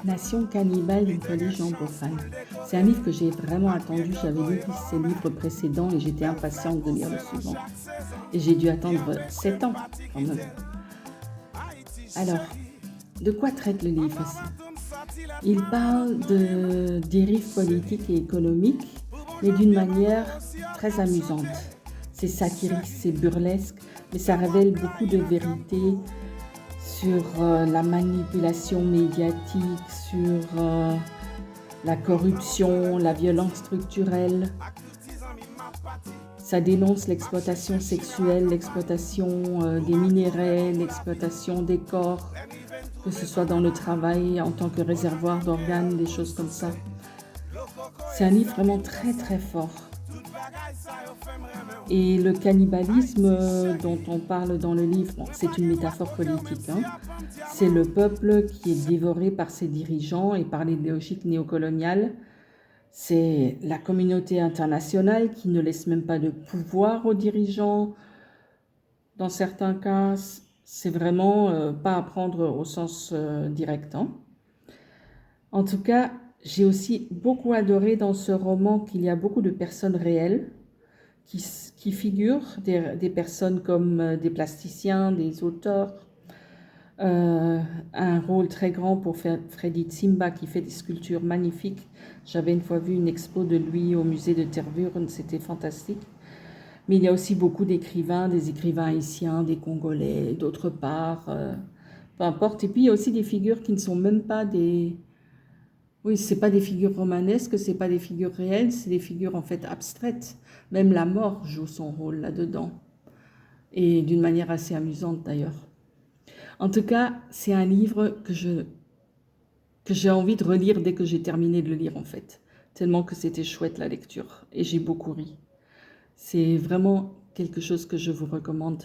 Nation cannibale d'une religion profane. C'est un livre que j'ai vraiment attendu. J'avais lu ces livres précédents et j'étais impatiente de lire le suivant. Et j'ai dû attendre 7 ans quand même. Alors, de quoi traite le livre ici? Il parle de dérives politiques et économiques, mais d'une manière très amusante. C'est satirique, c'est burlesque, mais ça révèle beaucoup de vérités sur la manipulation médiatique, sur la corruption, la violence structurelle. Ça dénonce l'exploitation sexuelle, l'exploitation des minéraux, l'exploitation des corps, que ce soit dans le travail, en tant que réservoir d'organes, des choses comme ça. C'est un livre vraiment très très fort. Et le cannibalisme dont on parle dans le livre, bon, c'est une métaphore politique. C'est le peuple qui est dévoré par ses dirigeants et par l'idéologie néocoloniale. C'est la communauté internationale qui ne laisse même pas de pouvoir aux dirigeants. Dans certains cas, c'est vraiment pas à prendre au sens direct. En tout cas, j'ai aussi beaucoup adoré dans ce roman qu'il y a beaucoup de personnes réelles qui figurent, des personnes comme des plasticiens, des auteurs. Un rôle très grand pour Freddy Tsimba qui fait des sculptures magnifiques. J'avais une fois vu une expo de lui au musée de Tervuren, c'était fantastique. Mais il y a aussi beaucoup d'écrivains, des écrivains haïtiens, des Congolais, d'autre part, peu importe. Et puis il y a aussi des figures qui ne sont même pas des... Oui, c'est pas des figures romanesques, c'est pas des figures réelles, c'est des figures en fait abstraites. Même la mort joue son rôle là-dedans. Et d'une manière assez amusante d'ailleurs. En tout cas, c'est un livre que j'ai envie de relire dès que j'ai terminé de le lire en fait. Tellement que c'était chouette la lecture et j'ai beaucoup ri. C'est vraiment quelque chose que je vous recommande